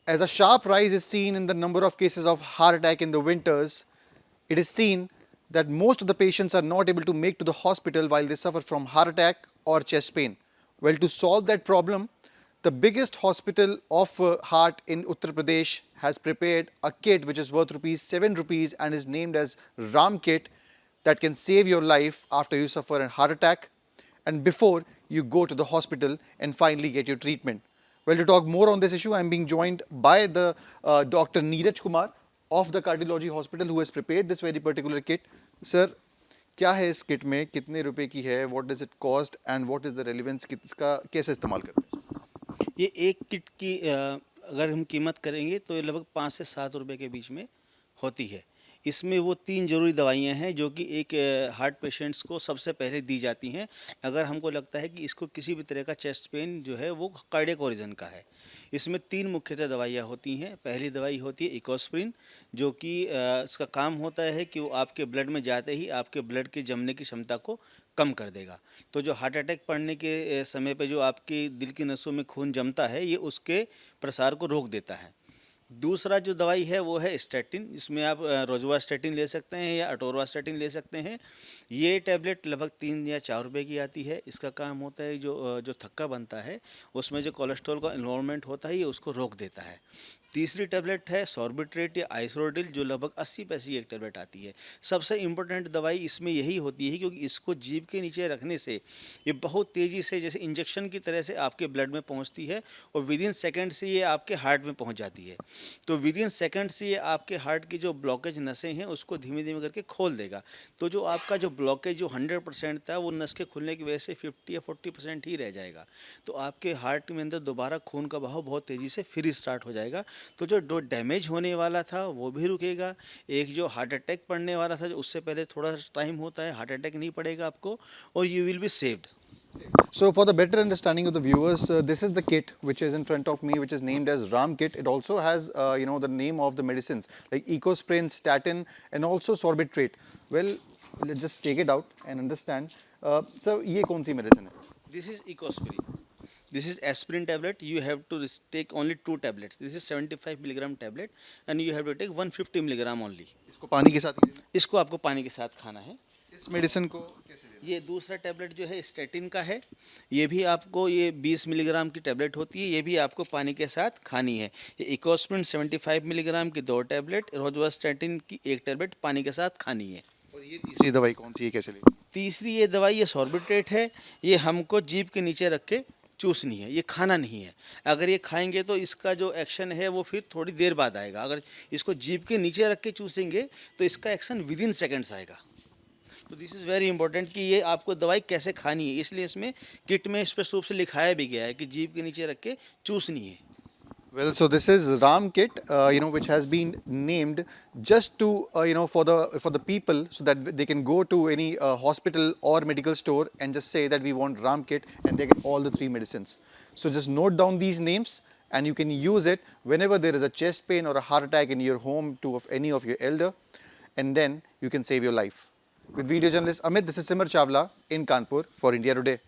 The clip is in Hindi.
As a sharp rise is seen in the number of cases of heart attack in the winters, it is seen that most of the patients are not able to make to the hospital while they suffer from heart attack or chest pain. Well, to solve that problem, the biggest hospital of heart in Uttar Pradesh has prepared a kit which is worth rupees 7 rupees and is named as Ram Kit, that can save your life after you suffer a heart attack and before you go to the hospital and finally get your treatment. Well, to talk more on this issue, I am being joined by the Dr. Neeraj Kumar of the Cardiology Hospital who has prepared this very particular kit. Sir, क्या है इस किट में, कितने रुपए की है, what does it cost and what is the relevance, इसका कैसे इस्तेमाल करते हैं? ये एक किट की अगर हम कीमत करेंगे तो ये लगभग 5 से 7 रुपए के बीच में होती है। इसमें वो 3 ज़रूरी दवाइयाँ हैं जो कि एक हार्ट पेशेंट्स को सबसे पहले दी जाती हैं अगर हमको लगता है कि इसको किसी भी तरह का चेस्ट पेन जो है वो कार्डियक ओरिजिन का है। इसमें 3 मुख्यतः दवाइयाँ होती हैं। पहली दवाई होती है इकोस्प्रिन, जो कि इसका काम होता है कि वो आपके ब्लड में जाते ही आपके ब्लड के जमने की क्षमता को कम कर देगा। तो जो हार्ट अटैक पड़ने के समय पे जो आपकी दिल की नसों में खून जमता है, ये उसके प्रसार को रोक देता है। दूसरा जो दवाई है वो है स्टैटिन, इसमें आप रोजुवास्टैटिन ले सकते हैं या अटोरवास्टैटिन ले सकते हैं। ये टैबलेट लगभग 3 या 4 रुपए की आती है। इसका काम होता है जो थक्का बनता है उसमें जो कोलेस्ट्रॉल का इन्वॉल्वमेंट होता है ये उसको रोक देता है। तीसरी टैबलेट है सॉर्बिट्रेट या आइसोडिल, जो लगभग 80 पैसे की एक टैबलेट आती है। सबसे इम्पोर्टेंट दवाई इसमें यही होती है क्योंकि इसको जीभ के नीचे रखने से ये बहुत तेज़ी से जैसे इंजेक्शन की तरह से आपके ब्लड में पहुंचती है और विद इन सेकेंड से ये आपके हार्ट में पहुंच जाती है। तो विद इन सेकेंड से ये आपके हार्ट की जो ब्लॉकेज नसें हैं उसको धीमे धीमे करके खोल देगा। तो जो आपका जो ब्लॉकेज जो 100% था वो नस के खुलने की वजह से 50 या 40% ही रह जाएगा। तो आपके हार्ट में अंदर दोबारा खून का बहाव बहुत तेज़ी से फिर स्टार्ट हो जाएगा। तो जो डैमेज होने वाला था वो भी रुकेगा। एक जो हार्ट अटैक पड़ने वाला था, जो उससे पहले थोड़ा टाइम होता है, हार्ट अटैक नहीं पड़ेगा आपको और you will be saved. So, for the better understanding of the viewers, this is the kit which is in front of me, which is named as Ram Kit. It also has, the name of the medicines like Ecosprin, Statin, and also Sorbitrate. Well, let's just take it out and understand. So, ये कौन सी medicine है? This is Ecosprin. This is aspirin tablet. You have to take only 2 tablets. This is 75 milligram tablet and you have to take 150 milligram only. इसको पानी के साथ लेना है? इसको आपको पानी के साथ खाना है। इस मेडिसिन को कैसे लेना है? ये दूसरा टैबलेट जो है स्टैटिन का है। ये भी आपको ये 20 मिलीग्राम की टैबलेट होती है। ये भी आपको पानी के साथ खानी है। ये इकोस्प्रिन 75 मिलीग्राम की 2 टैबलेट, रोजुवास्टैटिन की 1 टैबलेट पानी के साथ खानी है। और ये तीसरी दवाई कौन सी है, कैसे लेनी है? तीसरी ये दवाई ये सॉर्बिट्रेट है। ये हमको जीभ के नीचे रख के चूसनी है, ये खाना नहीं है। अगर ये खाएंगे तो इसका जो एक्शन है वो फिर थोड़ी देर बाद आएगा। अगर इसको जीभ के नीचे रख के चूसेंगे तो इसका एक्शन विद इन सेकेंड्स आएगा। तो दिस इज़ वेरी इंपॉर्टेंट कि ये आपको दवाई कैसे खानी है, इसलिए इसमें किट में स्पष्ट रूप से लिखाया भी गया है कि जीभ के नीचे रख के चूसनी है। Well, so this is Ram Kit, which has been named just to, for the people, so that they can go to any hospital or medical store and just say that we want Ram Kit, and they get all the 3 medicines. So just note down these names, and you can use it whenever there is a chest pain or a heart attack in your home to of any of your elder, and then you can save your life. With video journalist Amit, this is Simar Chawla in Kanpur for India Today.